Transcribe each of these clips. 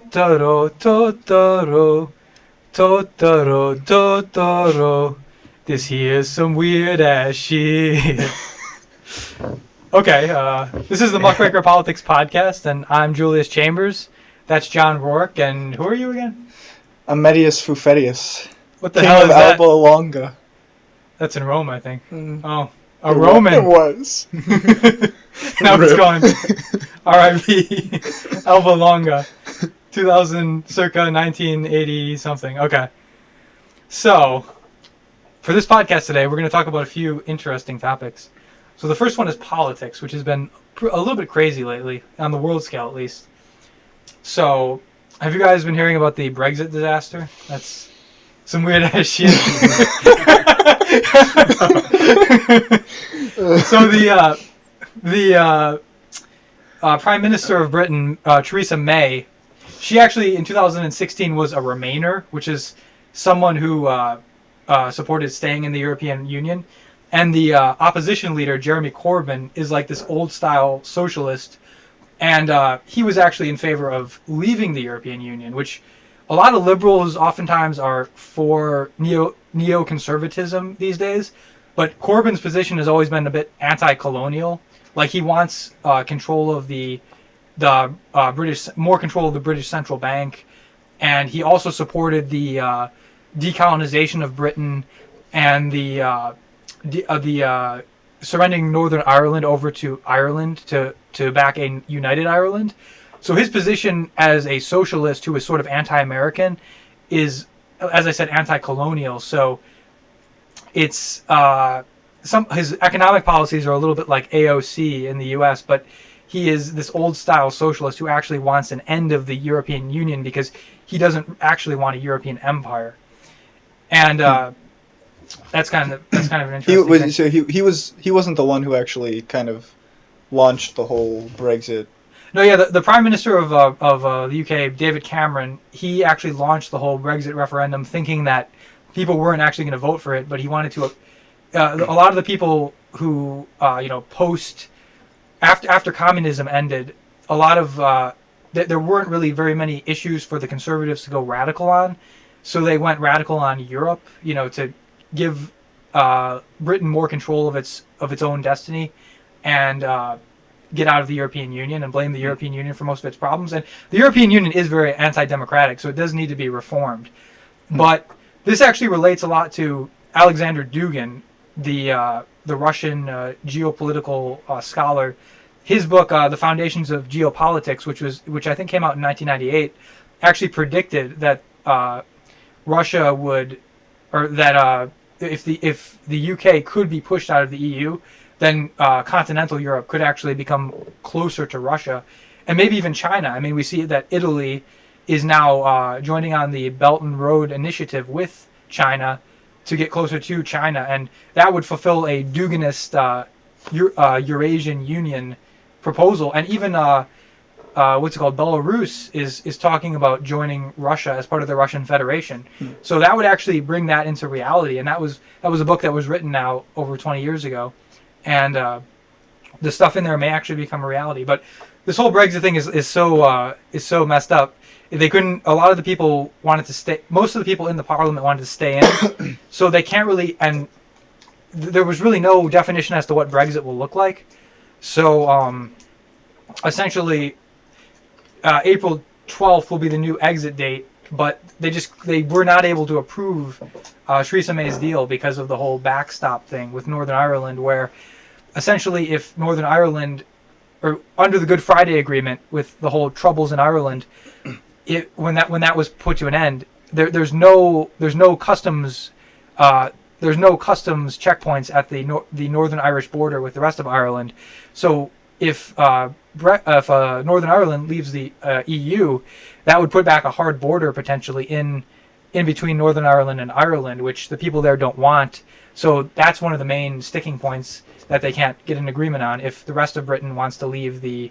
Totoro, Totoro, Totoro, Totoro. This here's some weird ass shit. Okay, this is the Muckraker Politics Podcast, and I'm Julius Chambers. That's John Rourke, and who are you again? I'm Medius Fufetius. What the King hell of is that? Alba Longa. That's in Rome, I think. Oh, It Roman. was. Now it's gone. R.I.P. Alba Longa. 2000, circa 1980 something. Okay. So, for this podcast today, we're going to talk about a few interesting topics. So the first one is politics, which has been a little bit crazy lately, on the world scale at least. So, have you guys been hearing about the Brexit disaster? That's some weird ass shit. So the Prime Minister of Britain, Theresa May, she actually in 2016 was a Remainer, which is someone who supported staying in the European Union. And the opposition leader, Jeremy Corbyn, is like this old-style socialist. And he was actually in favor of leaving the European Union, which a lot of liberals oftentimes are for neoconservatism these days. But Corbyn's position has always been a bit anti-colonial. Like he wants control of the British, more control of the British central bank. And he also supported the decolonization of Britain and the surrendering Northern Ireland over to Ireland to back a united Ireland. So his position as a socialist who is sort of anti-American is, as I said, anti-colonial. So it's his economic policies are a little bit like AOC in the U.S., but he is this old-style socialist who actually wants an end of the European Union because he doesn't actually want a European empire. And that's kind of an interesting thing. So he wasn't the one who actually kind of launched the whole Brexit. No, yeah, the Prime Minister of the UK, David Cameron, he actually launched the whole Brexit referendum thinking that people weren't actually going to vote for it, but he wanted to. A lot of the people who post after communism ended, a lot of there weren't really very many issues for the conservatives to go radical on, so they went radical on Europe, to give Britain more control of its own destiny, and get out of the European Union and blame the European Union for most of its problems. And the European Union is very anti-democratic, so it does need to be reformed. But this actually relates a lot to Alexander Dugin, the Russian geopolitical scholar. His book, The Foundations of Geopolitics, which I think came out in 1998, actually predicted that Russia would, or that if the UK could be pushed out of the EU, then continental Europe could actually become closer to Russia, and maybe even China. I mean, we see that Italy is now joining on the Belt and Road Initiative with China to get closer to China, and that would fulfill a Duginist Eurasian Union proposal. And even Belarus is talking about joining Russia as part of the Russian Federation. So that would actually bring that into reality, and that was a book that was written now over 20 years ago. And the stuff in there may actually become a reality. But this whole Brexit thing is so messed up. They couldn't. A lot of the people wanted to stay. Most of the people in the parliament wanted to stay in, so they can't really. And there was really no definition as to what Brexit will look like. So essentially, April 12th will be the new exit date. But they were not able to approve Theresa May's deal because of the whole backstop thing with Northern Ireland, where essentially if Northern Ireland, or under the Good Friday Agreement with the whole troubles in Ireland, when that was put to an end, there's no customs checkpoints at the Northern Irish border with the rest of Ireland. So if Northern Ireland leaves the EU, that would put back a hard border potentially in between Northern Ireland and Ireland, which the people there don't want. So that's one of the main sticking points that they can't get an agreement on if the rest of Britain wants to leave the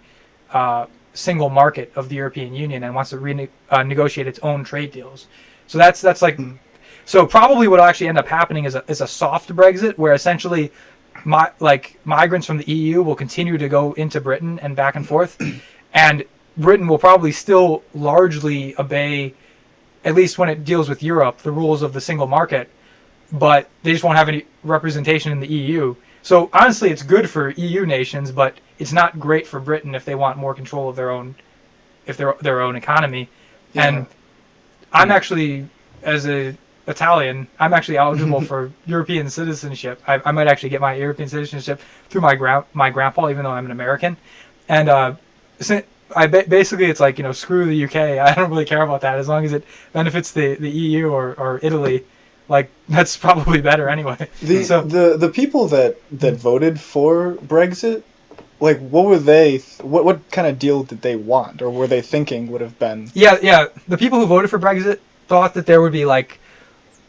single market of the European Union and wants to renegotiate its own trade deals. So that's like, so probably what will actually end up happening is a soft Brexit, where essentially migrants from the EU will continue to go into Britain and back and forth, and Britain will probably still largely obey, at least when it deals with Europe, the rules of the single market, but they just won't have any representation in the EU. So honestly, it's good for EU nations, but it's not great for Britain if they want more control of their own, if their own economy. Yeah. And I'm actually, as a Italian, I'm actually eligible for European citizenship. I might actually get my European citizenship through my grandpa, even though I'm an American. And basically it's like, screw the UK. I don't really care about that as long as it benefits the EU or Italy. Like, that's probably better anyway. The people that voted for Brexit, like, what were they? What kind of deal did they want, or were they thinking would have been? Yeah. The people who voted for Brexit thought that there would be like,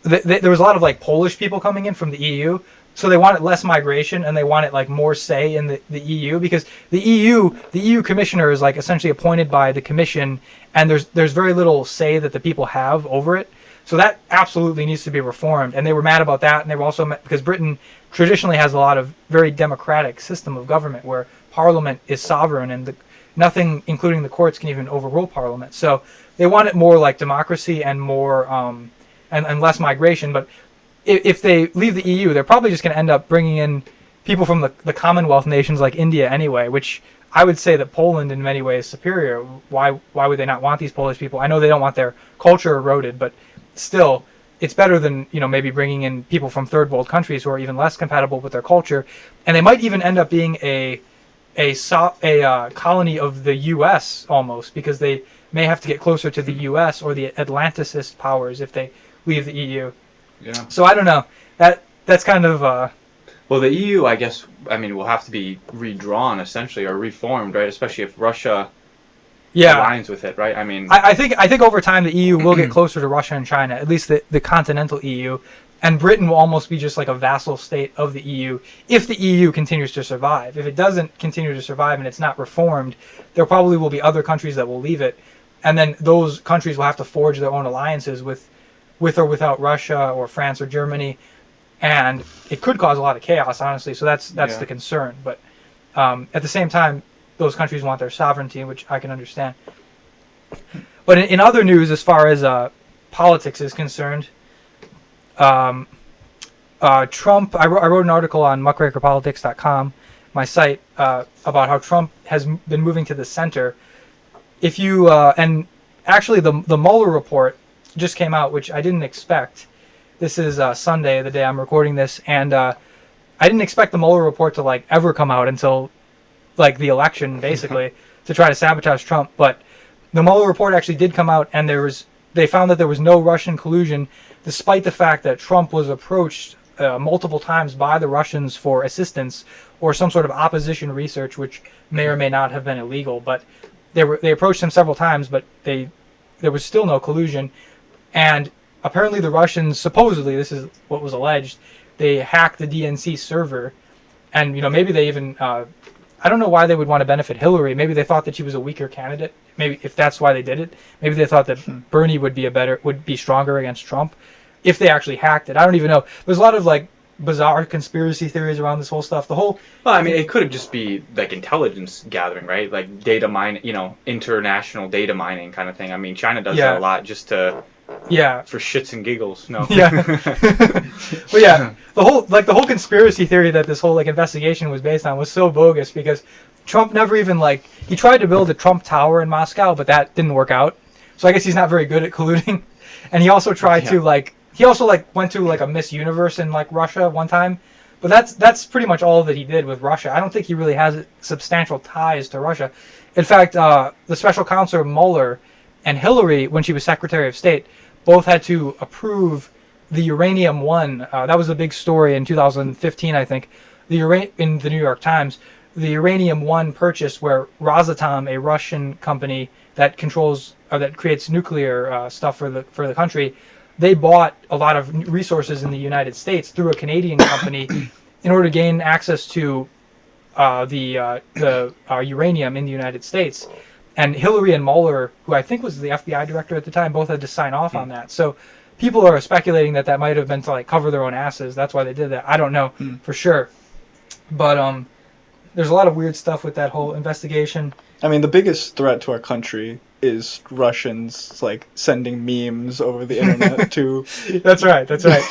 there was a lot of like Polish people coming in from the EU, so they wanted less migration and they wanted like more say in the EU, because the EU commissioner is like essentially appointed by the Commission, and there's very little say that the people have over it. So that absolutely needs to be reformed, and they were mad about that, and they were also mad because Britain traditionally has a lot of very democratic system of government where Parliament is sovereign, and nothing, including the courts, can even overrule Parliament. So they want it more like democracy and more and less migration. But if they leave the EU, they're probably just going to end up bringing in people from the Commonwealth nations like India anyway, which I would say that Poland in many ways is superior. Why would they not want these Polish people? I know they don't want their culture eroded, but still, it's better than maybe bringing in people from third world countries who are even less compatible with their culture, and they might even end up being a colony of the U.S. almost, because they may have to get closer to the U.S. or the Atlanticist powers if they leave the EU. Yeah. So I don't know. That's kind of. Well, the EU, I guess, will have to be redrawn essentially or reformed, right? Especially if Russia. Yeah. Aligns with it, right? I think over time the EU will get closer to Russia and China, at least the continental EU, and Britain will almost be just like a vassal state of the EU if the EU continues to survive. If it doesn't continue to survive and it's not reformed, there probably will be other countries that will leave it, and then those countries will have to forge their own alliances with or without Russia or France or Germany, and it could cause a lot of chaos, honestly. So that's the concern. But at the same time, those countries want their sovereignty, which I can understand. But in other news, as far as politics is concerned, Trump, I wrote an article on muckrakerpolitics.com, my site, about how Trump has been moving to the center. If you, and actually the Mueller Report just came out, which I didn't expect. This is Sunday, the day I'm recording this, and I didn't expect the Mueller Report to like ever come out until like the election, basically, to try to sabotage Trump. But the Mueller Report actually did come out, and they found that there was no Russian collusion, despite the fact that Trump was approached multiple times by the Russians for assistance or some sort of opposition research, which may or may not have been illegal. But they approached him several times, but there was still no collusion. And apparently the Russians, supposedly, this is what was alleged, they hacked the DNC server, and maybe they even I don't know why they would want to benefit Hillary. Maybe they thought that she was a weaker candidate. Maybe if that's why they did it. Maybe they thought that Bernie would be stronger against Trump if they actually hacked it. I don't even know. There's a lot of like bizarre conspiracy theories around this whole stuff. It could just be like intelligence gathering, right? Like data mine, international data mining kind of thing. China does that a lot just to for shits and giggles. No. Yeah. But yeah, the whole conspiracy theory that this whole investigation was based on was so bogus, because Trump never even he tried to build a Trump Tower in Moscow, but that didn't work out. So I guess he's not very good at colluding. And he also tried to went to a Miss Universe in Russia one time. But that's pretty much all that he did with Russia. I don't think he really has substantial ties to Russia. In fact, the special counsel Mueller and Hillary, when she was Secretary of State, both had to approve the Uranium One. That was a big story in 2015, I think, in the New York Times. The Uranium One purchase, where Rosatom, a Russian company that creates nuclear stuff for the country, they bought a lot of resources in the United States through a Canadian company in order to gain access to the uranium in the United States. And Hillary and Mueller, who I think was the FBI director at the time, both had to sign off on that. So people are speculating that might have been to cover their own asses. That's why they did that. I don't know for sure. But there's a lot of weird stuff with that whole investigation. I mean, the biggest threat to our country is Russians like sending memes over the internet to. That's right. That's right.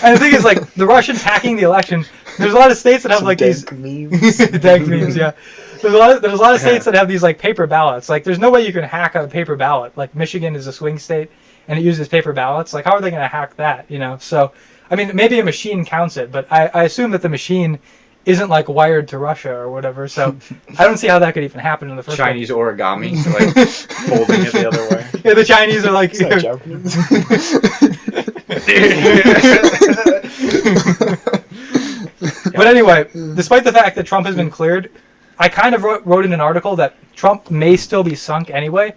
And the thing is, like, the Russians hacking the election. There's a lot of states that have like these memes. dank memes. Yeah, there's a lot of states that have these like paper ballots. Like, there's no way you can hack a paper ballot. Like, Michigan is a swing state, and it uses paper ballots. Like, how are they going to hack that? You know? So, I mean, maybe a machine counts it, but I assume that the machine isn't like wired to Russia or whatever. So, I don't see how that could even happen in the first Chinese origami, like folding it the other way. Yeah, the Chinese are like. It's not Japanese. But anyway, despite the fact that Trump has been cleared, I kind of wrote in an article that Trump may still be sunk anyway,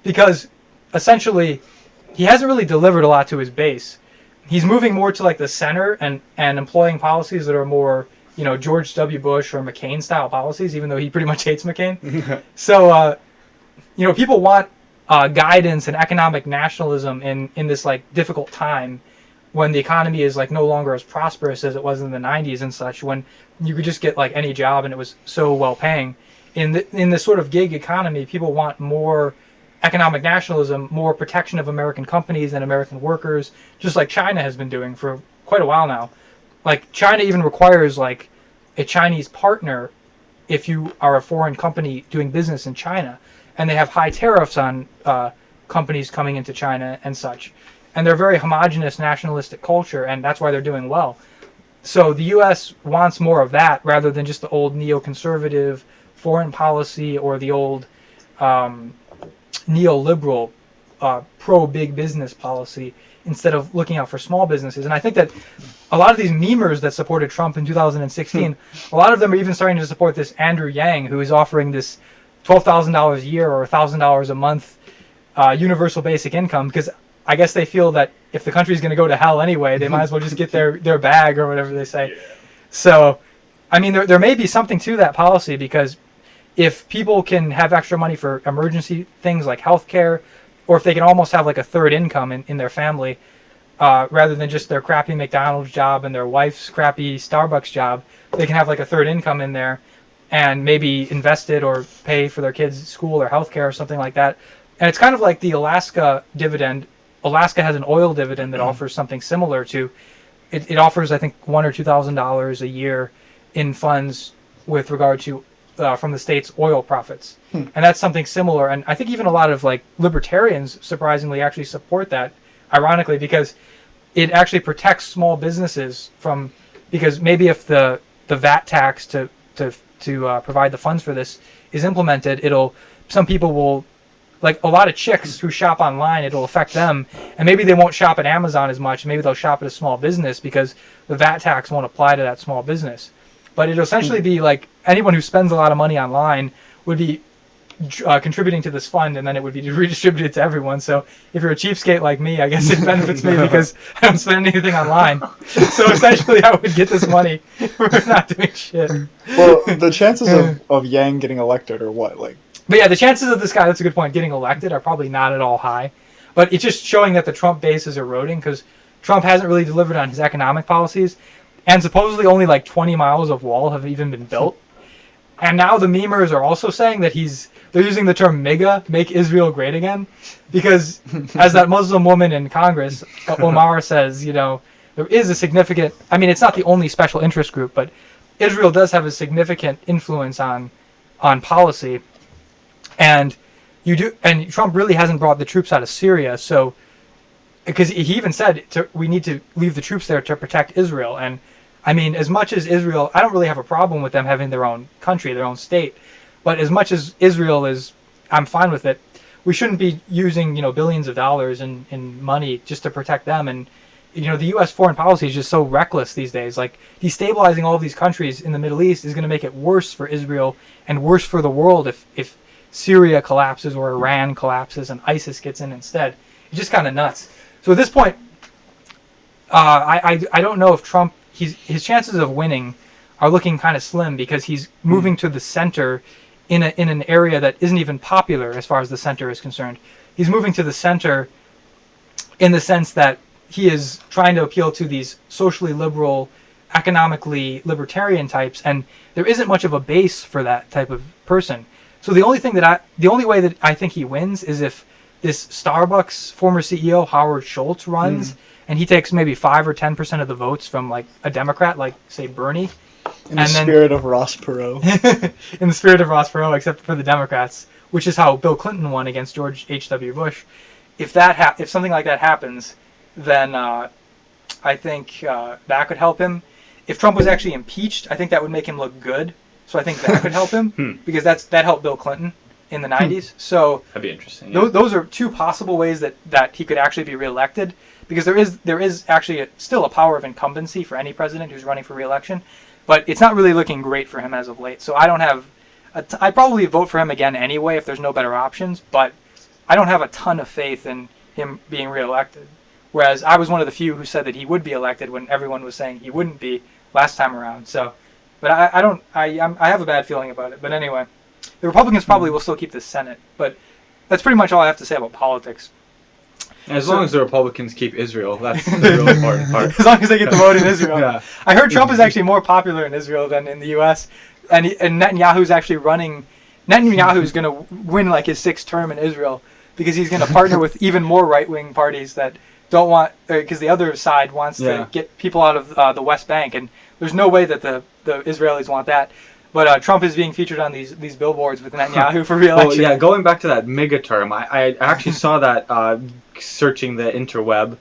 because essentially he hasn't really delivered a lot to his base. He's moving more to like the center and employing policies that are more, you know, George W. Bush or McCain style policies, even though he pretty much hates McCain. So, you know, people want guidance and economic nationalism in this like difficult time, when the economy is like no longer as prosperous as it was in the 90s and such, when you could just get like any job and it was so well paying. In this sort of gig economy, people want more economic nationalism, more protection of American companies and American workers, just like China has been doing for quite a while now. Like, China even requires like a Chinese partner if you are a foreign company doing business in China, and they have high tariffs on companies coming into China and such. And they're a very homogenous nationalistic culture, and that's why they're doing well. So the U.S. wants more of that rather than just the old neoconservative foreign policy or the old neoliberal pro-big business policy, instead of looking out for small businesses. And I think that a lot of these memers that supported Trump in 2016, a lot of them are even starting to support this Andrew Yang, who is offering this $12,000 a year or $1,000 a month universal basic income, because I guess they feel that if the country's going to go to hell anyway, they might as well just get their bag or whatever they say. Yeah. So, I mean, there may be something to that policy, because if people can have extra money for emergency things like healthcare, or if they can almost have like a third income in their family, rather than just their crappy McDonald's job and their wife's crappy Starbucks job, they can have like a third income in there and maybe invest it or pay for their kids' school or healthcare or something like that. And it's kind of like the Alaska dividend. Alaska has an oil dividend that offers something similar to it. It offers, I think, $1,000 or $2,000 a year in funds with regard to from the state's oil profits, and that's something similar. And I think even a lot of like libertarians, surprisingly, actually support that. Ironically, because it actually protects small businesses from, because maybe if the VAT tax to provide the funds for this is implemented, some people will. Like a lot of chicks who shop online, it'll affect them, and maybe they won't shop at Amazon as much. Maybe they'll shop at a small business because the VAT tax won't apply to that small business. But it'll essentially be like anyone who spends a lot of money online would be contributing to this fund, and then it would be redistributed to everyone. So if you're a cheapskate like me, I guess it benefits me because I don't spend anything online. So essentially, I would get this money for not doing shit. Well, the chances of Yang getting elected are what, like? But yeah, the chances of this guy, that's a good point, getting elected are probably not at all high. But it's just showing that the Trump base is eroding, because Trump hasn't really delivered on his economic policies. And supposedly only like 20 miles of wall have even been built. And now the memers are also saying that they're using the term MAGA, make Israel great again. Because as that Muslim woman in Congress, Omar says, you know, there is a significant, I mean, it's not the only special interest group, but Israel does have a significant influence on policy. And Trump really hasn't brought the troops out of Syria, so because he even said we need to leave the troops there to protect Israel. And I mean, as much as Israel, I don't really have a problem with them having their own country, their own state, but as much as Israel is, I'm fine with it. We shouldn't be using, you know, billions of dollars in money just to protect them. And you know, the U.S. foreign policy is just so reckless these days. Like, destabilizing all of these countries in the Middle East is going to make it worse for Israel and worse for the world if Syria collapses or Iran collapses and ISIS gets in instead. It's just kind of nuts. So at this point, I don't know if Trump, his chances of winning are looking kind of slim, because he's moving to the center in an area that isn't even popular as far as the center is concerned. He's moving to the center in the sense that he is trying to appeal to these socially liberal economically libertarian types, and there isn't much of a base for that type of person. So the only way that I think he wins is if this Starbucks former CEO Howard Schultz runs, and he takes maybe 5 or 10% of the votes from like a Democrat, like say Bernie. In the spirit of Ross Perot. In the spirit of Ross Perot, except for the Democrats, which is how Bill Clinton won against George H.W. Bush. If something like that happens, then I think that could help him. If Trump was actually impeached, I think that would make him look good. So I think that could help him because that helped Bill Clinton in the 90s. So that'd be interesting. Yeah. Those are two possible ways that he could actually be reelected, because there is actually still a power of incumbency for any president who's running for reelection, but it's not really looking great for him as of late. So I don't have I'd probably vote for him again anyway if there's no better options, but I don't have a ton of faith in him being reelected. Whereas I was one of the few who said that he would be elected when everyone was saying he wouldn't be last time around. So, but I have a bad feeling about it. But anyway, the Republicans probably will still keep the Senate. But that's pretty much all I have to say about politics. As long as the Republicans keep Israel, that's the real important part. As long as they get the vote in Israel. Yeah. I heard Trump is actually more popular in Israel than in the U.S. And Netanyahu's actually running. Netanyahu's going to win like his 6th term in Israel because he's going to partner with even more right-wing parties that don't want, because the other side wants to get people out of the West Bank, and there's no way that the Israelis want that. But Trump is being featured on these billboards with Netanyahu for re-election. Well, yeah, going back to that MAGA term, I actually saw that searching the interweb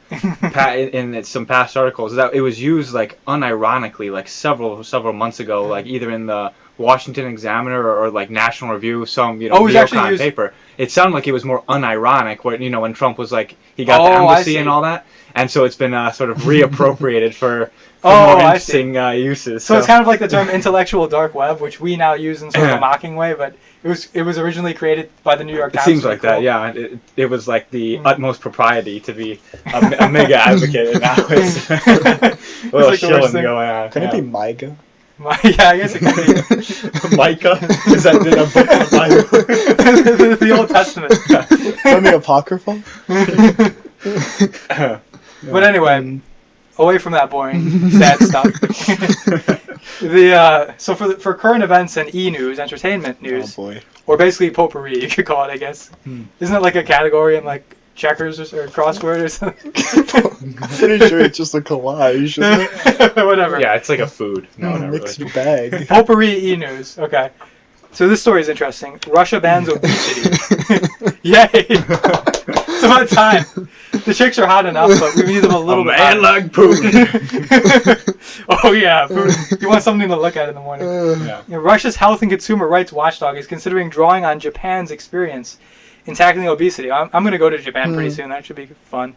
in some past articles, that it was used like unironically like several months ago, like either in the Washington Examiner or like National Review, some neocon paper. It sounded like it was more unironic, when Trump was like he got the embassy and all that, and so it's been sort of reappropriated for more interesting uses. So it's kind of like the term intellectual dark web, which we now use in sort of a mocking way, but it was originally created by the New York Times. It seems like that, yeah. It was like the utmost propriety to to be a mega advocate, and now it's a little like shilling going on. Can it be MIGA? Yeah, I guess it could be. Micah? Is that in a book of the Bible? The Old Testament. From the Apocrypha? But anyway, away from that boring, sad stuff. So for current events and e-news, entertainment news, or basically potpourri, you could call it, I guess. Isn't it like a category in like checkers or crossword or something? I'm pretty sure it's just a collage, isn't it? Whatever. Yeah, it's like a food. No, not mixed really. bag. Potpourri e-news. Okay. So this story is interesting. Russia bans obesity. Yay! It's about time. The chicks are hot enough, but we need them a little bit. Man like Putin. Oh yeah, Putin. You want something to look at in the morning. Russia's health and consumer rights watchdog is considering drawing on Japan's experience in tackling obesity. I'm going to go to Japan pretty soon. That should be fun.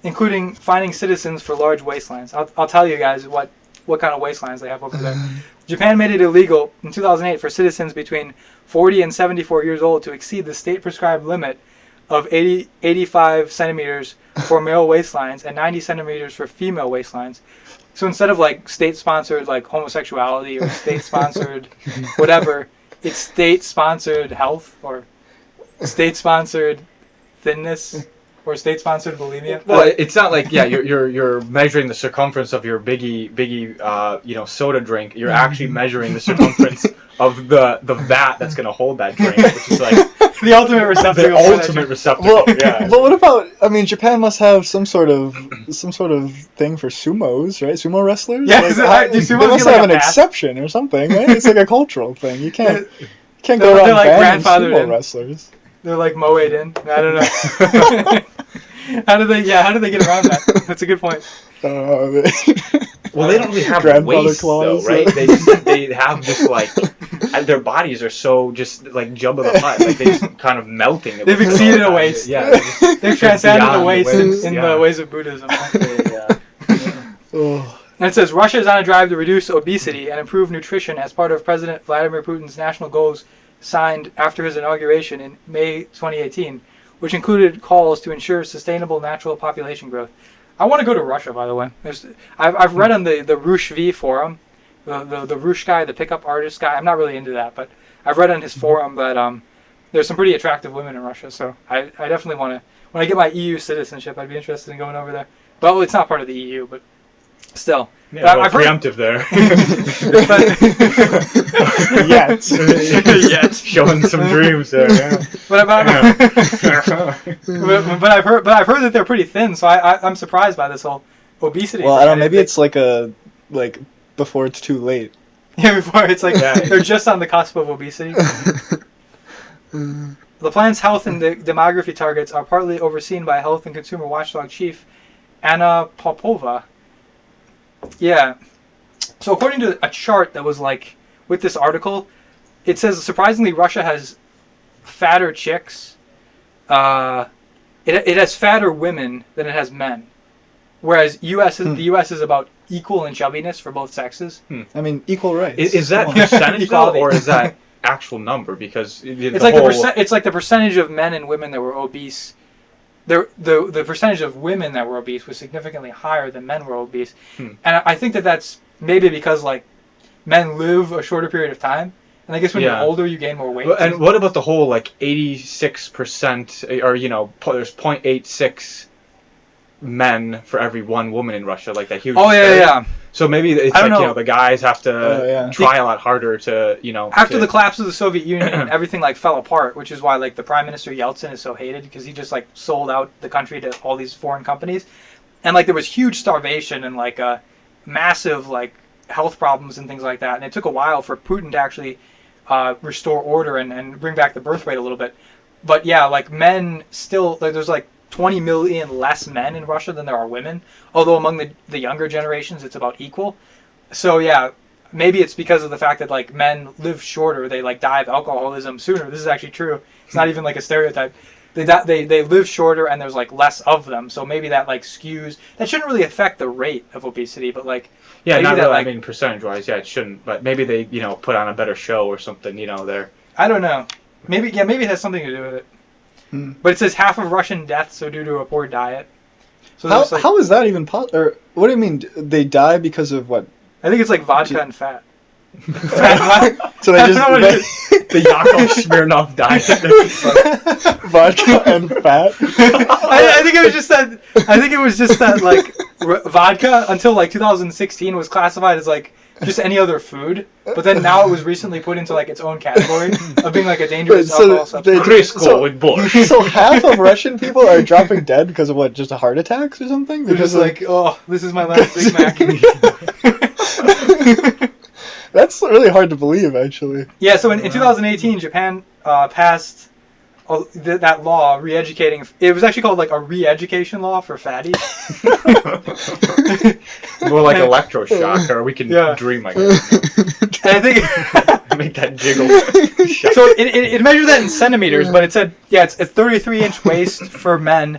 Including finding citizens for large wastelands. I'll tell you guys what kind of wastelands they have over there. Japan made it illegal in 2008 for citizens between 40 and 74 years old to exceed the state-prescribed limit of 85 centimeters for male waistlines and 90 centimeters for female waistlines. So instead of like state-sponsored like homosexuality or state-sponsored whatever, it's state-sponsored health or state-sponsored thinness or state-sponsored bulimia. Well, it's not like you're measuring the circumference of your biggie soda drink. You're actually measuring the circumference of the vat that's going to hold that drink, which is like the ultimate receptacle. The ultimate receptacle. Well, yeah. But what about? I mean, Japan must have some sort of thing for sumos, right? Sumo wrestlers. Yeah, they must have an exception or something, right? It's like a cultural thing. You can't go around like banning sumo wrestlers. They're like moed in. I don't know. How do they get around that? That's a good point. Well, they don't really have waist though, right? They have just like their bodies are so just like Jabba the Hutt, like they just kind of melting. They've exceeded a waist. Yeah, they've transcended the waist in the ways of Buddhism. And it says Russia is on a drive to reduce obesity and improve nutrition as part of President Vladimir Putin's national goals signed after his inauguration in May 2018, which included calls to ensure sustainable natural population growth. I want to go to Russia, by the way. I've read on the Rush V forum, the Rush guy, the pickup artist guy. I'm not really into that, but I've read on his forum that there's some pretty attractive women in Russia. So I definitely want to. When I get my EU citizenship, I'd be interested in going over there. Well, it's not part of the EU, but still. Yeah, well, I've heard- preemptive there. Yet. Yet showing some dreams there. Yeah. but I've heard that they're pretty thin, so I'm surprised by this whole obesity. Well, I don't know. Maybe thing. it's like before it's too late. Yeah, before it's like Yeah. they're just on the cusp of obesity. The plan's health and demography targets are partly overseen by Health and Consumer Watchdog Chief Anna Popova. Yeah. So according to a chart that was like with this article, it says surprisingly Russia has fatter chicks. It has fatter women than it has men, whereas the U.S. is about equal in chubbiness for both sexes. I mean, equal rights. Is that Come on. percentage though, Equality. or is that actual number? Because It's like it's like the percentage of men and women that were obese. The percentage of women that were obese was significantly higher than men were obese, and I think that's maybe because like men live a shorter period of time, and I guess when you're older you gain more weight. And what about the whole like 86% or there's 0.86 men for every one woman in Russia, like that huge. Oh yeah. So maybe it's I don't like know. the guys have to try a lot harder to After the collapse of the Soviet Union, everything like fell apart, which is why like the Prime Minister Yeltsin is so hated because he just like sold out the country to all these foreign companies, and like there was huge starvation and like massive like health problems and things like that, and it took a while for Putin to actually restore order and bring back the birth rate a little bit. But yeah, like men still there's like 20 million less men in Russia than there are women, although among the younger generations it's about equal. So yeah, maybe it's because of the fact that like men live shorter, they like die of alcoholism sooner. This is actually true. It's not even like a stereotype. They live shorter and there's like less of them, so maybe that like skews. That shouldn't really affect the rate of obesity, but like not that, really, like, I mean percentage wise, it shouldn't, but maybe they put on a better show or something, there. I don't know. Maybe it has something to do with it. But it says half of Russian deaths are due to a poor diet. So How is that even possible? Or what do you mean? They die because of what? I think it's like vodka and fat. So they I don't know what it just The Yakov Smirnoff diet. vodka and fat. I think it was just that like vodka until like 2016 was classified as like just any other food, but then now it was recently put into like its own category of being like a dangerous alcohol substance. Crisco with borscht. So half of Russian people are dropping dead because of what? Just a heart attacks or something? They're just like, oh, this is my last Big Mac. That's really hard to believe, actually. Yeah, so in 2018, Japan passed that law, re-educating. It was actually called like a re-education law for fatties. More like electroshock, or we can dream like that. And I think Make that jiggle. so. It measured that in centimeters, but it said it's a 33-inch waist for men,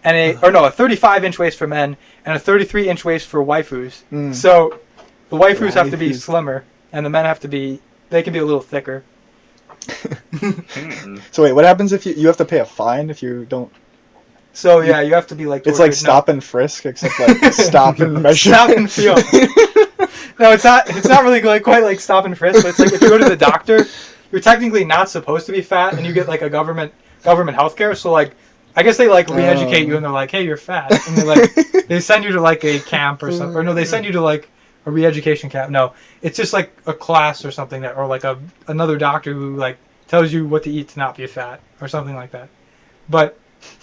and a 35-inch waist for men, and a 33-inch waist for waifus. So the waifus have to be slimmer, and the men have to be. They can be a little thicker. So wait, what happens if you have to pay a fine if you don't? So yeah, you have to be like. It's like stop and frisk, except like stop and measure. Stop and feel. No, it's not. It's not really like quite like stop and frisk. But it's like if you go to the doctor, you're technically not supposed to be fat, and you get like a government healthcare. So like, I guess they like re-educate you, and they're like, hey, you're fat, and they like they send you to like a camp or something, or no, they send you to like a re-education camp. No, it's just like a class or something or like another doctor who like tells you what to eat to not be fat or something like that. But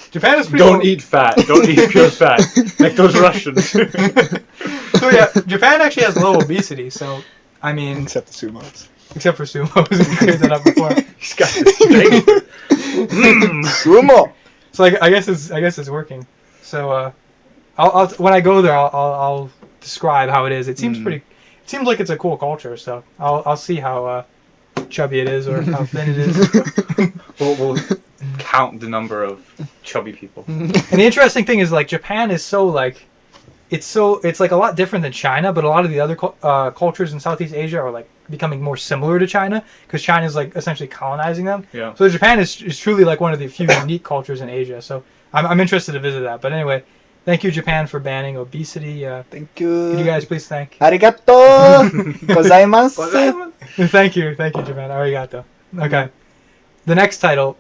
Japan is pretty. Don't eat fat. Don't eat pure fat. Like those Russians. So yeah, Japan actually has low obesity. So I mean, Except the sumos. except for sumos, we cleared that up before. He's got this thing. Sumo. So like, I guess it's working. So I'll when I go there, I'll describe how it is. It seems pretty. It seems like it's a cool culture. So I'll see how chubby it is or how thin it is. We'll count the number of chubby people. And the interesting thing is like Japan is so like it's like a lot different than China, but a lot of the other cultures in Southeast Asia are like becoming more similar to China because China is like essentially colonizing them. Yeah. So Japan is truly like one of the few unique cultures in Asia. So I'm interested to visit that. But anyway, thank you Japan for banning obesity. Thank you. Could you guys please thank? Arigato gozaimasu. Thank you Japan. Arigato. Okay. The next title.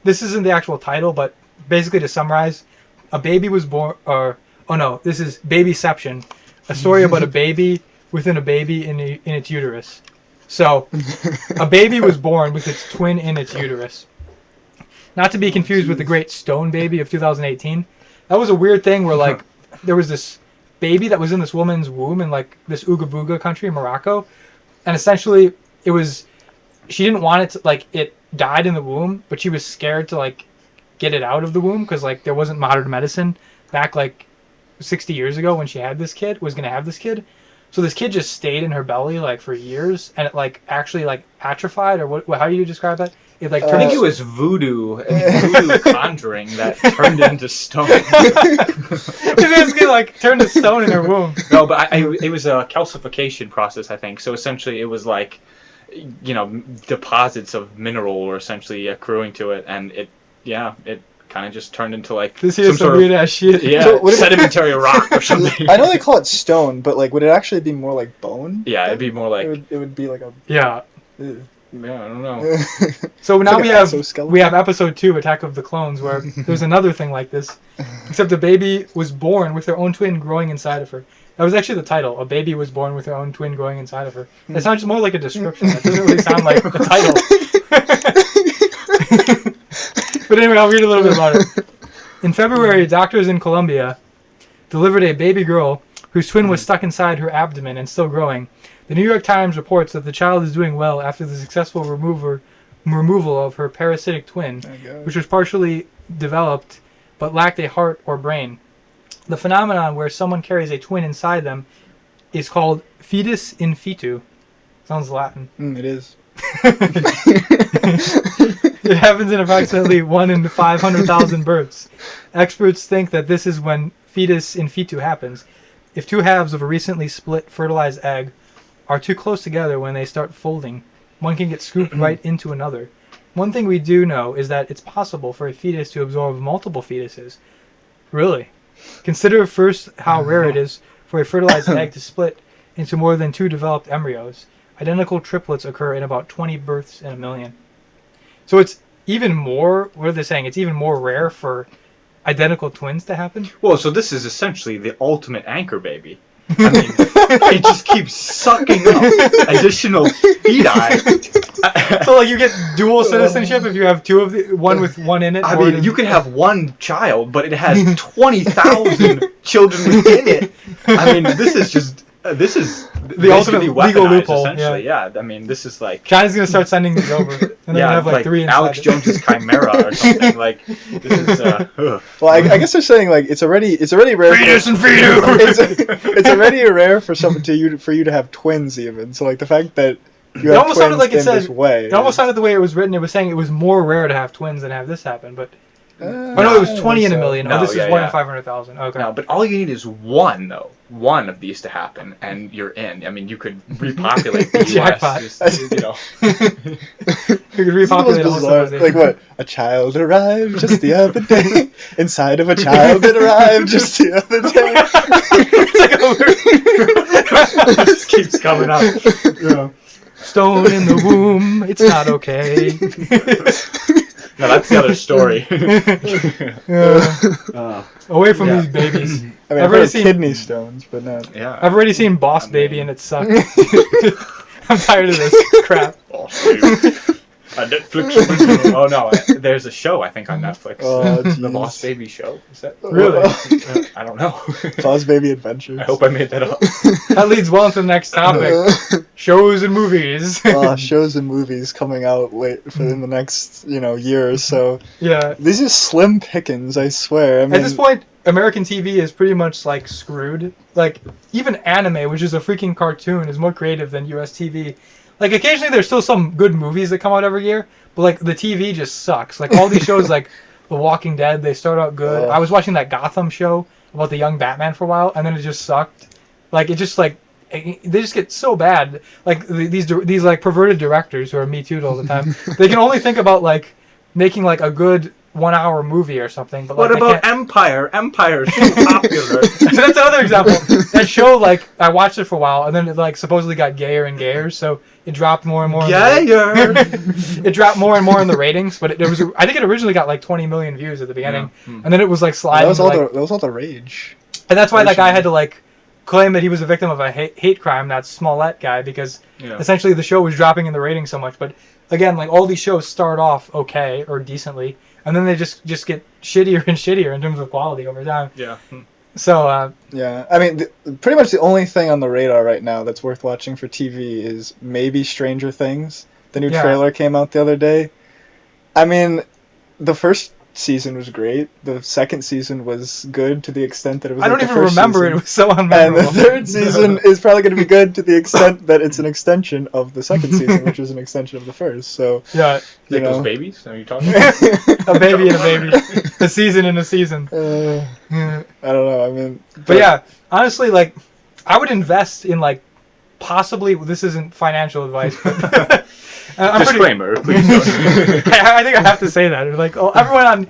This isn't the actual title, but basically to summarize, a baby was born. This is Babyception. a story about a baby within a baby in its uterus. So, a baby was born with its twin in its uterus. Not to be confused with the Great Stone Baby of 2018. That was a weird thing where, like, there was this baby that was in this woman's womb in, like, this Ooga Booga country, Morocco. And essentially, it was... She didn't want it to, like, it died in the womb, but she was scared to, like, get it out of the womb because, like, there wasn't modern medicine back, like, 60 years ago when she had this kid, was going to have this kid. So this kid just stayed in her belly, like, for years, and it, like, actually, like, atrophied, or what? How do you describe that? It, like, I think it was voodoo conjuring that turned it into stone. It basically, like, turned to stone in her womb. No, but it was a calcification process, I think. So essentially, it was like, you know, deposits of mineral were essentially accruing to it, and it kind of just turned into, like, this is some weird ass shit. Yeah, So sedimentary rock or something. I know they call it stone, but like, would it actually be more like bone? Yeah, it'd be more like. It would be like a. Yeah. Ew. Yeah, I don't know. So now like we an have exoskeleton. episode 2, Attack of the Clones, where there's another thing like this, except the baby was born with her own twin growing inside of her. That was actually the title. A baby was born with her own twin growing inside of her. It sounds more like a description. That doesn't really sound like the title. But anyway, I'll read a little bit about it. In February, doctors in Colombia delivered a baby girl whose twin was stuck inside her abdomen and still growing. The New York Times reports that the child is doing well after the successful removal of her parasitic twin, which was partially developed but lacked a heart or brain. The phenomenon where someone carries a twin inside them is called fetus in fetu. Sounds Latin. It is. It happens in approximately 1 in 500,000 births. Experts think that this is when fetus in fetu happens. If two halves of a recently split fertilized egg are too close together when they start folding, one can get scooped right into another. One thing we do know is that it's possible for a fetus to absorb multiple fetuses. Really? Consider first how rare it is for a fertilized egg to split into more than 2 developed embryos. Identical triplets occur in about 20 births in a million. So it's even more, what are they saying? It's even more rare for identical twins to happen? Well, so this is essentially the ultimate anchor baby. I mean, it just keeps sucking up additional feti. So, like, you get dual citizenship if you have one with one in it? I mean, you can have one child, but it has 20,000 children within it. I mean, this is the ultimate legal weaponized, loophole. essentially. Yeah, I mean, this is like... China's going to start sending these over. And then you have, like 3 inside Alex it. Jones's Chimera or something. Like, this is... Well, I guess they're saying, like, it's already rare. Fetus and fetu! It's already rare for you to have twins, even. So, like, the fact that you have almost sounded twins like it in said. this way. It almost sounded the way it was written. It was saying it was more rare to have twins than have this happen, but... no, it was 20 in a million. No, this is yeah, 1 yeah. in 500,000. Okay. No, but all you need is one, though. One of these to happen, and you're in. I mean, you could repopulate the Jackpot. U.S. Just, you know. You could repopulate This all is bizarre. civilization. Like what? A child arrived just the other day. Inside of a child that arrived just the other day. It just keeps coming up. Yeah. Stone in the womb. It's not okay. No, that's the other story. Away from Yeah. these babies. I mean, I've I've already heard seen- kidney stones, but not. Yeah. I've already seen Boss Baby and it sucked. I'm tired of this crap. A Netflix original. Oh no, there's a show I think on Netflix. Oh, The jeez. Boss Baby show. Is that Really? I don't know. Boss Baby Adventures. I hope I made that up. That leads well into the next topic. Shows and movies. Shows and movies coming out in the next, year or so. Yeah. These are slim pickings, I swear. I mean, At this point, American TV is pretty much like screwed. Like, even anime, which is a freaking cartoon, is more creative than US TV. Like, occasionally there's still some good movies that come out every year, but like the TV just sucks. Like, all these shows like The Walking Dead, they start out good. I was watching that Gotham show about the young Batman for a while, and then it just sucked. Like, it just like they just get so bad. Like these like perverted directors who are Me Too'd all the time, they can only think about like making like a good 1-hour movie or something. But like, What about Empire? Empire is so popular. That's another example. That show, like, I watched it for a while, and then it like supposedly got gayer and gayer, so it dropped more and more. Gayer. It dropped more and more in the ratings, but it was. I think it originally got like 20 million views at the beginning, and then it was like sliding. that was all the rage. and that's why that guy had to like claim that he was a victim of a hate crime, that Smollett guy, because essentially the show was dropping in the ratings so much. But again, like all these shows start off okay or decently, and then they just get shittier and shittier in terms of quality over time. Yeah. So yeah, I mean, pretty much the only thing on the radar right now that's worth watching for TV is maybe Stranger Things. The new trailer came out the other day. I mean, the first season was great. The second season was good to the extent that it was. I don't even remember it. It was so unmemorable. And the third season is probably going to be good to the extent that it's an extension of the second season, which was an extension of the first. So yeah, like those babies. Are you talking about? A baby and a baby, a season and a season. I don't know. I mean, but yeah, honestly, like I would invest in like possibly. This isn't financial advice, but. Disclaimer, please don't. I think I have to say that. Like, everyone on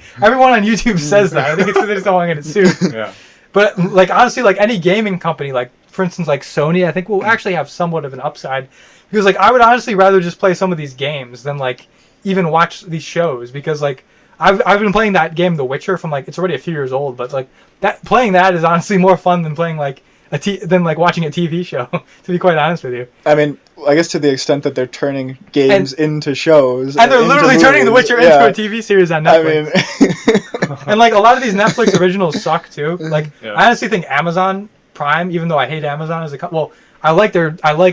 YouTube says that. I think it's because they just don't want to get sued. Yeah. But like honestly, like any gaming company, like for instance, like Sony, I think will actually have somewhat of an upside because like I would honestly rather just play some of these games than like even watch these shows because like I've been playing that game, The Witcher, from like it's already a few years old, but like playing that is honestly more fun than playing like than like watching a TV show. To be quite honest with you. I mean, I guess to the extent that they're turning games into shows, and they're literally turning The Witcher into a TV series on Netflix. I mean, and like a lot of these Netflix originals suck too. Like I honestly think Amazon Prime, even though I hate Amazon as I like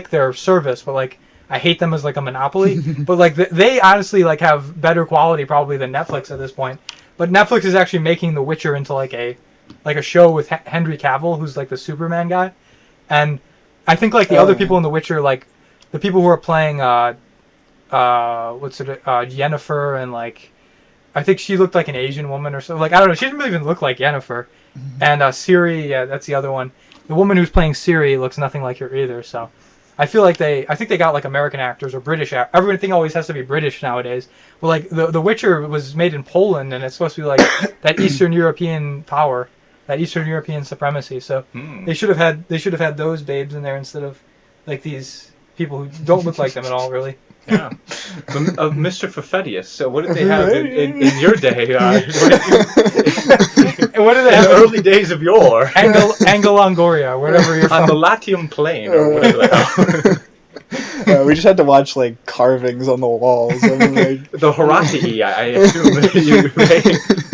their service, but like I hate them as like a monopoly. But like they honestly like have better quality probably than Netflix at this point. But Netflix is actually making The Witcher into like a show with Henry Cavill, who's like the Superman guy, and I think like the other people in The Witcher, like the people who are playing Yennefer, and like I think she looked like an Asian woman or so. Like I don't know, she didn't really even look like Yennefer. And Ciri, that's the other one. The woman who's playing Ciri looks nothing like her either. So I feel like I think they got like American actors or British. Everything always has to be British nowadays. But like the Witcher was made in Poland, and it's supposed to be like that Eastern European power, that Eastern European supremacy. So they should have had those babes in there instead of like these people who don't look like them at all, really. Yeah. Mr. Fafetius. So what did they have in your day? What did they have in the early days of yore? Angelongoria, wherever you're from. On the Latium Plain, or whatever. We just had to watch like carvings on the walls. I mean, like... The Horatii, I assume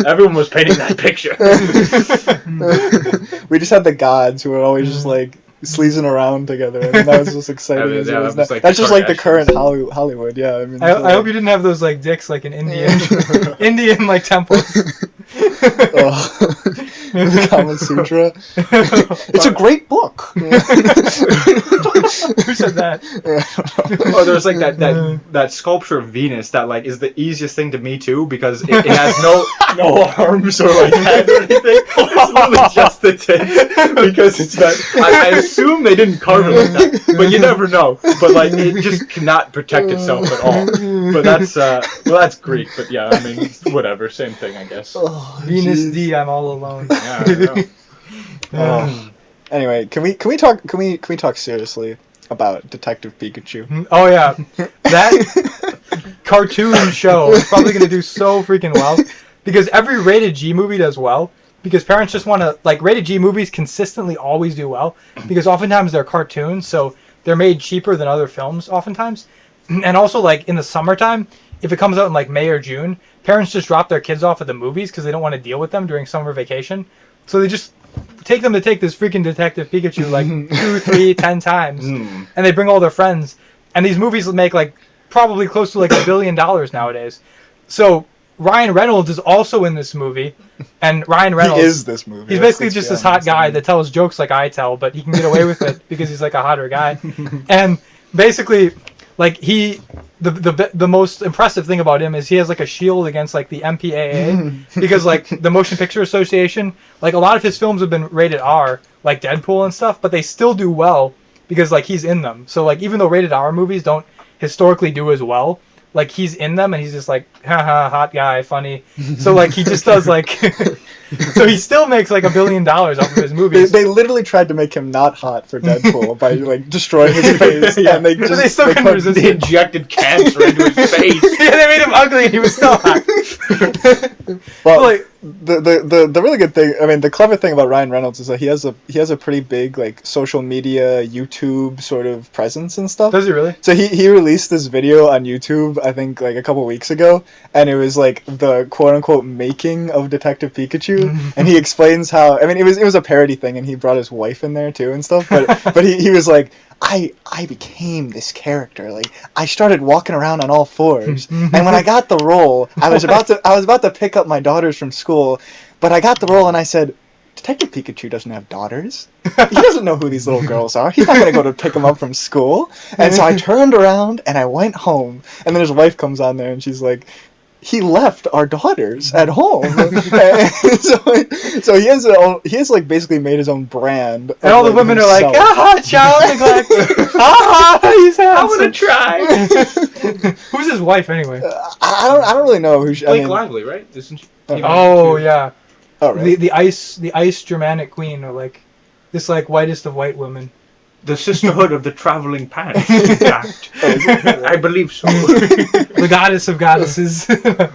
everyone was painting that picture. We just had the gods who were always just like sleazing around together, and that was just exciting. That's just like the current Hollywood. Yeah, I mean, I hope you didn't have those like dicks like in Indian like temples. The Kama Sutra. It's a great book. Who said that? Oh, there's like that sculpture of Venus that like is the easiest thing to me too because it has no arms or like head or anything. It's literally just the tits because it's that. I assume they didn't carve it like that, but you never know. But like it just cannot protect itself at all. But that's Greek. But yeah, I mean whatever, same thing I guess. Venus D, I'm all alone. Yeah, I know. Anyway, can we talk seriously about Detective Pikachu? Oh yeah, that cartoon show is probably going to do so freaking well because every rated G movie does well because parents just want to like rated G movies consistently always do well because oftentimes they're cartoons, so they're made cheaper than other films oftentimes, and also like in the summertime. If it comes out in like May or June, parents just drop their kids off at the movies because they don't want to deal with them during summer vacation. So they just take them to take this freaking Detective Pikachu like 2, 3, 10 times. And they bring all their friends. And these movies make like probably close to like $1 billion nowadays. So Ryan Reynolds is also in this movie. And Ryan Reynolds... He is this movie. He's basically just this hot guy that tells jokes like I tell, but he can get away with it because he's like a hotter guy. And basically... Like the most impressive thing about him is he has like a shield against like the MPAA because like the Motion Picture Association, like a lot of his films have been rated R, like Deadpool and stuff, but they still do well because like he's in them. So like even though rated R movies don't historically do as well, like he's in them and he's just like haha hot guy funny. So like he just does like so he still makes like $1 billion off of his movies. They literally tried to make him not hot for Deadpool by like destroying his face, and they injected cancer into his face. Yeah, they made him ugly, and he was still hot. Well, like, the really good thing, I mean, the clever thing about Ryan Reynolds is that he has a pretty big like social media, YouTube sort of presence and stuff. does he really? So he released this video on YouTube, I think like a couple weeks ago, and it was like the quote unquote making of Detective Pikachu, and he explains how, I mean, it was a parody thing, and he brought his wife in there too and stuff, but he was like, I became this character. Like, I started walking around on all fours, and when I got the role, I was about to pick up my daughters from school, but I got the role and I said, Detective Pikachu doesn't have daughters. He doesn't know who these little girls are. He's not going to go to pick them up from school. And so I turned around and I went home, and then his wife comes on there and she's like, he left our daughters at home. so he has like basically made his own brand. And all the women are like, child neglect. He's handsome. I want to try. Who's his wife anyway? I don't really know who she. Blake Lively, right? Isn't she? Oh yeah. Oh, right. The ice Germanic queen, or like this like whitest of white women. The Sisterhood of the Traveling Pants, in fact. I believe so. The goddess of goddesses. But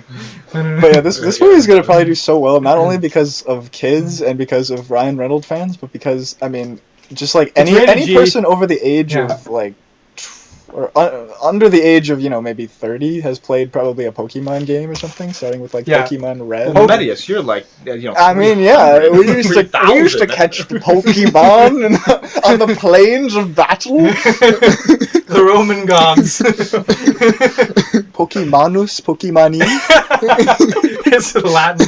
yeah, this movie is going to probably do so well, not only because of kids and because of Ryan Reynolds fans, but because, I mean, just like any person over the age of like, or under the age of, maybe 30 has played probably a Pokemon game or something, starting with like Pokemon Red. Well, Medius, you're like, I mean, yeah, we used to catch the Pokemon on the plains of battle. The Roman gods. Pokemonus, Pokemani. It's Latin.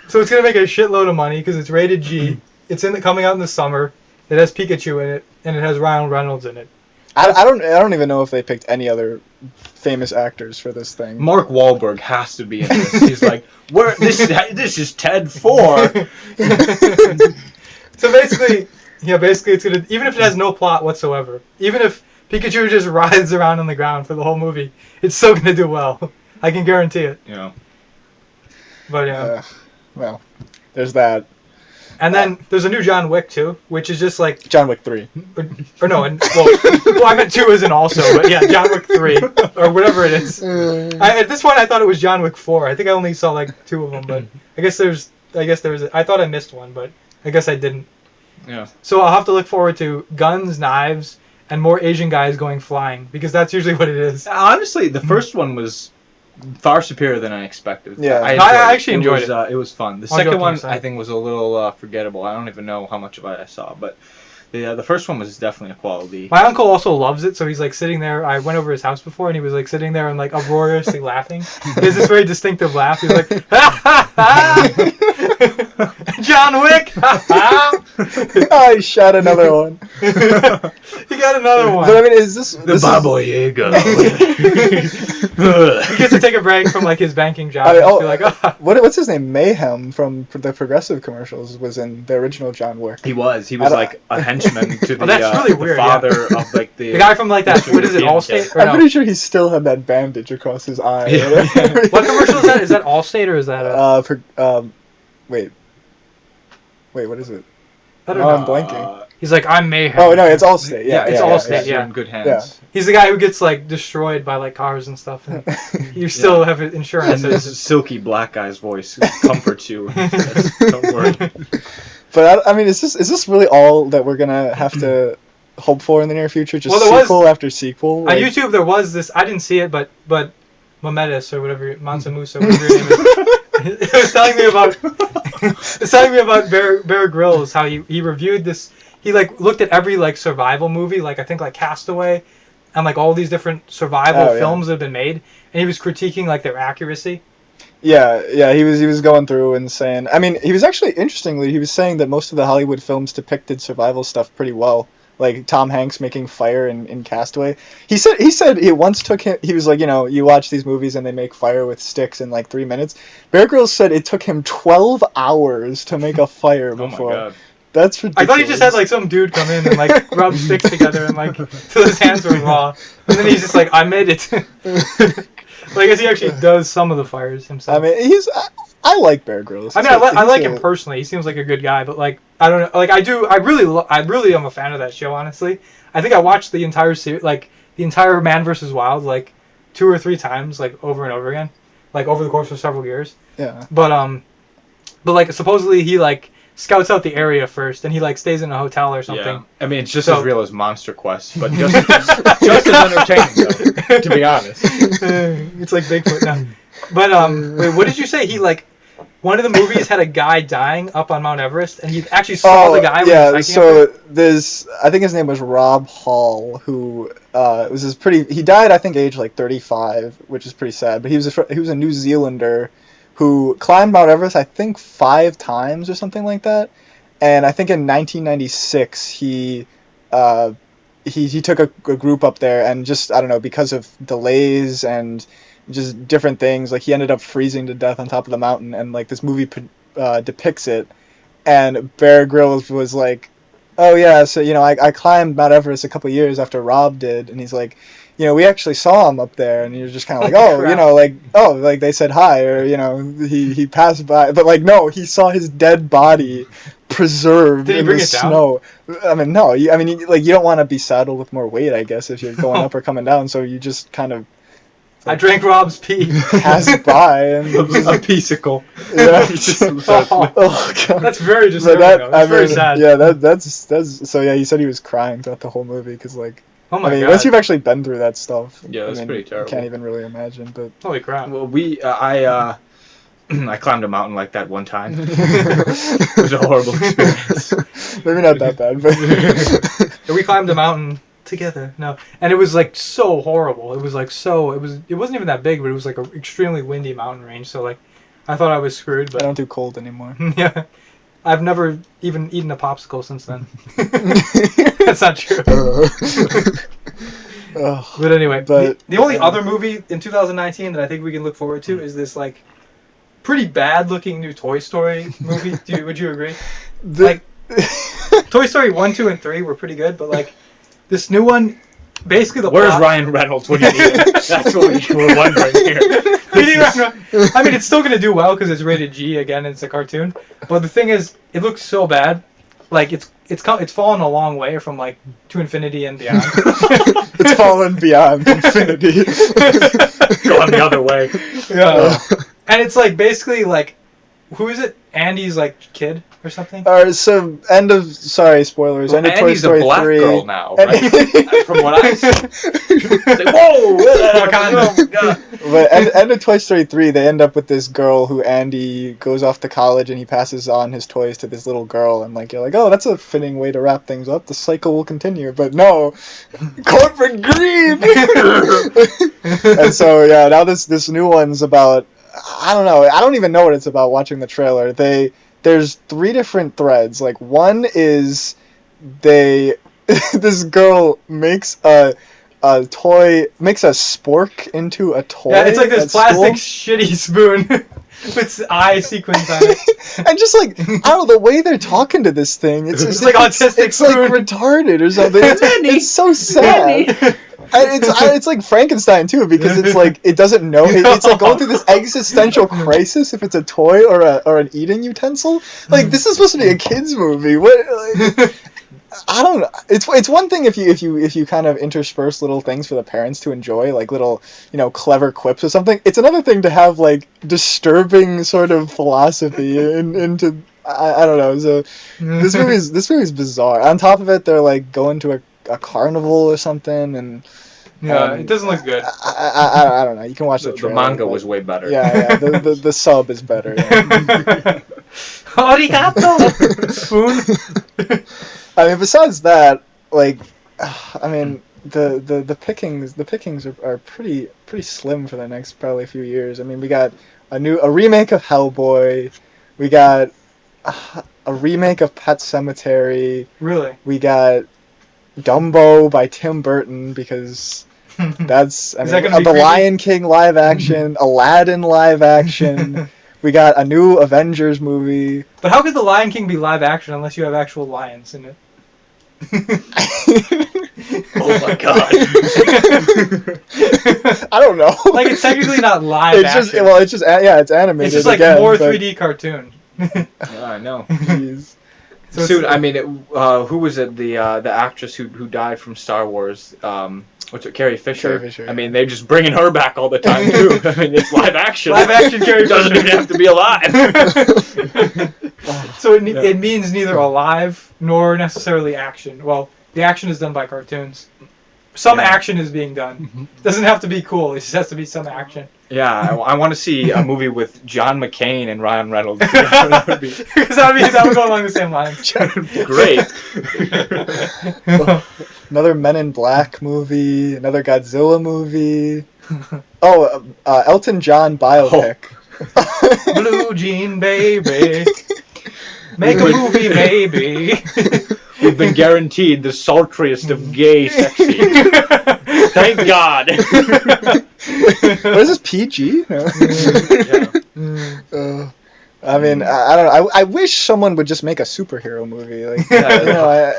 So it's gonna make a shitload of money because it's rated G. It's coming out in the summer. It has Pikachu in it, and it has Ryan Reynolds in it. I don't even know if they picked any other famous actors for this thing. Mark Wahlberg has to be in this. He's like, this is Ted 4. So basically it's gonna, even if it has no plot whatsoever, even if Pikachu just rides around on the ground for the whole movie, it's still gonna do well. I can guarantee it. Yeah. But yeah. Well, there's that. And then there's a new John Wick too, which is just like John Wick 3. Or no, well, I meant 2 isn't also, but yeah, John Wick 3 or whatever it is. At this point, I thought it was John Wick 4. I think I only saw like 2 of them, but I guess there was. I thought I missed one, but I guess I didn't. Yeah. So I'll have to look forward to guns, knives, and more Asian guys going flying because that's usually what it is. Honestly, the first one was far superior than I expected. Yeah, I actually enjoyed it. It was fun. The second one, I think, was a little forgettable. I don't even know how much of it I saw, but the first one was definitely a quality. My uncle also loves it, so he's like sitting there. I went over his house before, and he was like sitting there and like uproariously laughing. He has this very distinctive laugh. He's like, ha ha ha! John Wick! Ha ha! Oh, he shot another one. He got another one. But I mean, is this Baba Yaga? He gets to take a break from like his banking job. I mean, And just be like, what's his name? Mayhem from the Progressive commercials was in the original John Wick. He was like a henchman to the, that's really weird, the father of like the guy from like that. What is it? Allstate? I'm pretty sure he still had that bandage across his eye. Yeah. What commercial is that? Is that Allstate or is that? Wait, what is it? I don't know. I'm blanking. He's like, I'm Mayhem. Oh no, it's Allstate. Yeah, it's Allstate. Yeah, in good hands. Yeah. He's the guy who gets like destroyed by like cars and stuff. And you still have insurance. And this silky black guy's voice comforts you. Don't worry. But I mean, is this really all that we're gonna have to hope for in the near future? Just sequel after sequel. On YouTube, there was this. I didn't see it, but Mametis or whatever, Mansamusa, whatever your name is. It was telling me about Bear Grylls, how he reviewed this. He like looked at every like survival movie, like I think like Castaway, and like all these different survival films that have been made, and he was critiquing like their accuracy. Yeah, he was going through and saying. I mean, he was actually interestingly, he was saying that most of the Hollywood films depicted survival stuff pretty well. Like Tom Hanks making fire in Castaway. He said it once took him. He was like, you watch these movies and they make fire with sticks in like 3 minutes. Bear Grylls said it took him 12 hours to make a fire before. Oh my God. That's ridiculous. I thought he just had like some dude come in and like rub sticks together and like till his hands were raw, and then he's just like, I made it. Well, I guess he actually does some of the fires himself. I mean, I like Bear Grylls. I mean, I like him personally. He seems like a good guy, but like I don't know. Like I really am a fan of that show. Honestly, I think I watched the entire series, like the entire Man vs. Wild, like 2 or 3 times, like over and over again. like over the course of several years. Yeah. But like supposedly he like scouts out the area first, and he like stays in a hotel or something. Yeah. I mean, it's just So- as real as Monster Quest, but just as entertaining, though, to be honest. It's like Bigfoot now. But wait, what did you say? He like one of the movies had a guy dying up on Mount Everest, and he actually saw the guy. When he was hiking so up there's, I think his name was Rob Hall, who was this pretty. He died, I think, age like 35, which is pretty sad. But he was a New Zealander who climbed Mount Everest, I think, 5 times or something like that. And I think in 1996 he took a group up there, and just, I don't know, because of delays and just different things, like he ended up freezing to death on top of the mountain, and like this movie depicts it. And Bear Grylls was like, oh yeah, so I climbed Mount Everest a couple years after Rob did, and he's like, we actually saw him up there, and you're just kind of like, oh, like they said hi, or he passed by, but like no, he saw his dead body preserved in the snow. I mean, no, you don't want to be saddled with more weight, I guess, if you're going up or coming down, so you just kind of. I drank Rob's pee. Pass by and a pesicle. Yeah. Oh God. That's very disturbing. That's very sad. Yeah, that's so. Yeah, he said he was crying throughout the whole movie because like. Oh my God. Once you've actually been through that stuff. Yeah, that's pretty terrible. You can't even really imagine. But holy crap. Well, I climbed a mountain like that one time. It was a horrible experience. Maybe not that bad, but we climbed a mountain together. No, and it was like so horrible. It was like it wasn't even that big, but it was like an extremely windy mountain range. So like, I thought I was screwed. But I don't do cold anymore. Yeah, I've never even eaten a popsicle since then. That's not true. But anyway, the only other movie in 2019 that I think we can look forward to is this like pretty bad looking new Toy Story movie. Would you agree? Like Toy Story 1, 2, and 3 were pretty good, but like this new one, basically Where's plot... Ryan Reynolds when you need him? That's what we're wondering here. I mean, it's still going to do well because it's rated G again. It's a cartoon, but the thing is, it looks so bad. Like it's fallen a long way from like to infinity and beyond. It's fallen beyond infinity. Gone the other way. Yeah, and it's like basically like, who is it? Andy's like kid or something. Alright, so sorry, spoilers. End of Toy Story 3. Andy's a black girl now, right? From what I see. Like, whoa! But end of Toy Story 3, they end up with this girl who Andy goes off to college, and he passes on his toys to this little girl, and like you're like, oh, that's a fitting way to wrap things up. The cycle will continue, but no, corporate greed. And so yeah, now this new one's about. I don't know. I don't even know what it's about watching the trailer. There's 3 different threads. Like one is this girl makes a toy, makes a spork into a toy. Yeah, it's like this plastic shitty spoon with eye sequins on it. And just like, I don't know, the way they're talking to this thing, it's just like autistic it's like retarded or something. It's so sad. It's like Frankenstein too, because it's like it doesn't know. It's like going through this existential crisis if it's a toy or an eating utensil. Like this is supposed to be a kids movie. What? Like, I don't know. It's one thing if you kind of intersperse little things for the parents to enjoy, like little clever quips or something. It's another thing to have like disturbing sort of philosophy into. I don't know. So this movie's bizarre. On top of it, they're like going to a carnival or something, and it doesn't look good. I don't know. You can watch the trailer. The manga was way better. Yeah. The sub is better. Yeah. Arigato spoon. I mean, besides that, like, I mean, the pickings are pretty slim for the next probably few years. I mean, we got a remake of Hellboy. We got a remake of Pet Sematary. Really? We got Dumbo by Tim Burton because that's the Lion King live action, Aladdin live action. We got a new Avengers movie. But how could the Lion King be live action unless you have actual lions in it? Oh my God! I don't know. Like it's technically not live action. It's animated. It's just like again, more 3D cartoon. Yeah, I know. Jeez. So Soon, I mean, who was it? The actress who died from Star Wars. What's it? Carrie Fisher. Carrie Fisher, I mean, they're just bringing her back all the time too. I mean, it's live action. Live action Carrie doesn't Fisher. even have to be alive. So it means neither alive nor necessarily action. Well, the action is done by cartoons. Some action is being done. Doesn't have to be cool. It just has to be some action. Yeah, I want to see a movie with John McCain and Ryan Reynolds. That would be Because that would go along the same lines. great. Another Men in Black movie, another Godzilla movie. Oh, Elton John biopic. Blue Jean Baby. Make a movie, baby. We've been guaranteed the sultriest of gay sexy. Thank God. What is this, PG? No. Yeah. I mean, I don't know. I wish someone would just make a superhero movie. Like,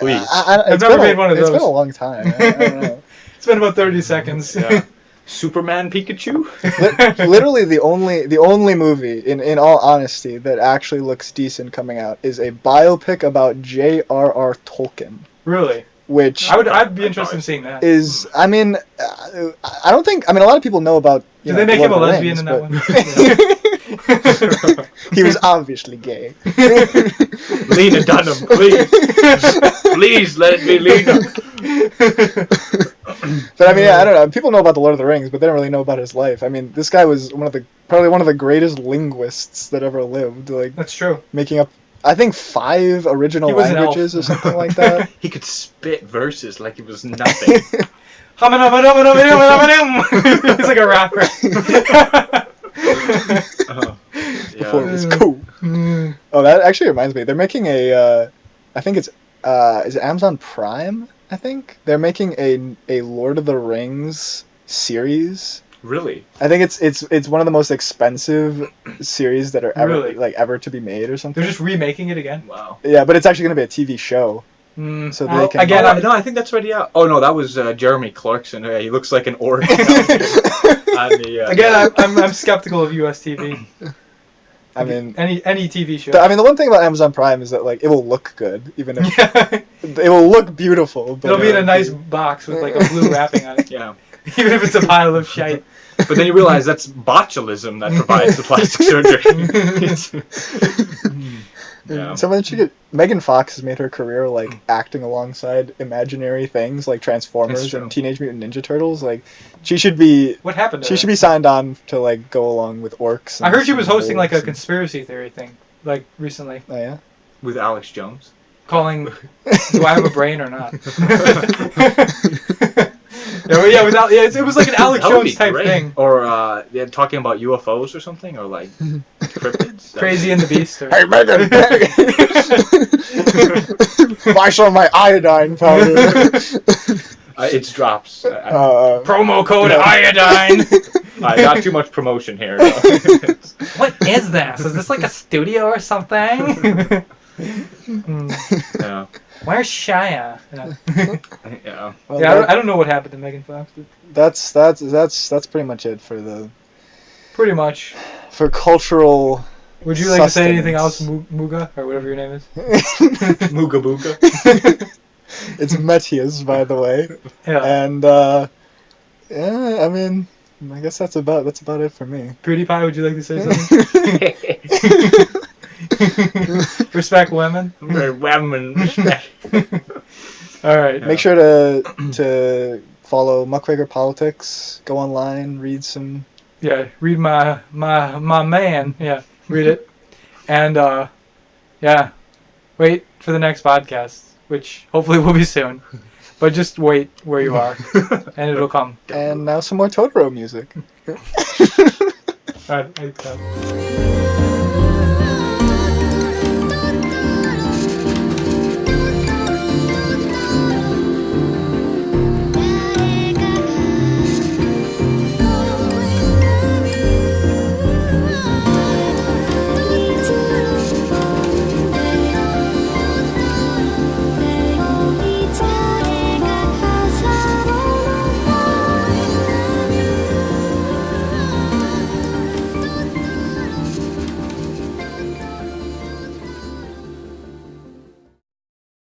Please. I've never made one of those. It's been a long time. I don't know. It's been about 30 seconds. Yeah. Superman Pikachu? Literally, the only movie, in all honesty, that actually looks decent coming out is a biopic about J.R.R. Tolkien. Really? Which I'd be interested in seeing that. is, I mean, I don't think, I mean, a lot of people know about. Did they make him a lesbian in that one? He was obviously gay. Lena Dunham, please. Please let it be Lena. But I mean, yeah, I don't know. People know about the Lord of the Rings, but they don't really know about his life. I mean, this guy was probably one of the greatest linguists that ever lived. Like, That's true. making up, I think, 5 original He was an elf. languages or something like that. He could spit verses like it was nothing. He's like a rapper. Before it was cool. Oh, that actually reminds me. They're making a, I think it's, is it Amazon Prime? I think they're making a Lord of the Rings series. Really? I think it's one of the most expensive series that are ever Really? ever to be made or something. They're just remaking it again. Wow. Yeah, but it's actually going to be a TV show. So they can again, No, I think that's already out. Oh no, that was Jeremy Clarkson. Yeah, he looks like an orc. Again, I'm skeptical of US TV. I mean, any TV show. I mean, the one thing about Amazon Prime is that like it will look good, even if it will look beautiful. But It'll be in a nice box with like a blue wrapping on it. Yeah. Even if it's a pile of shite. But then you realize that's botulism that provides the plastic surgery. Yeah. So then Megan Fox has made her career like acting alongside imaginary things like Transformers and Teenage Mutant Ninja Turtles. Like, she should be. What happened to She her? should be signed on to like go along with orcs. I heard she was hosting like a wolves conspiracy theory thing, like recently, Oh yeah. With Alex Jones. calling, "Do I have a brain or not?" It was like an Alex That would be Jones type great. thing. Or talking about UFOs or something, or like cryptids. Crazy and the Beast. Or... Hey Megan, buy some of my iodine powder. It drops. Promo code Yeah. iodine. Not too much promotion here. No. What is this? Is this like a studio or something? Yeah. Where's Shia? Yeah, Yeah. Well, I don't know what happened to Megan Fox. But that's pretty much it for pretty much. cultural. Would you like to say anything else, sustenance. Muga, or whatever your name is? Mooga booga. It's Metias, by the way. Yeah. And yeah, I mean, I guess that's about it for me. PewDiePie, would you like to say something? Respect women. Women respect. All right. Make sure to follow Muckraker Politics. Go online, read some. Yeah, read my man. Yeah, read it. And yeah, wait for the next podcast, which hopefully will be soon. But just wait where you are, and it'll come. And now some more Totoro music. All right.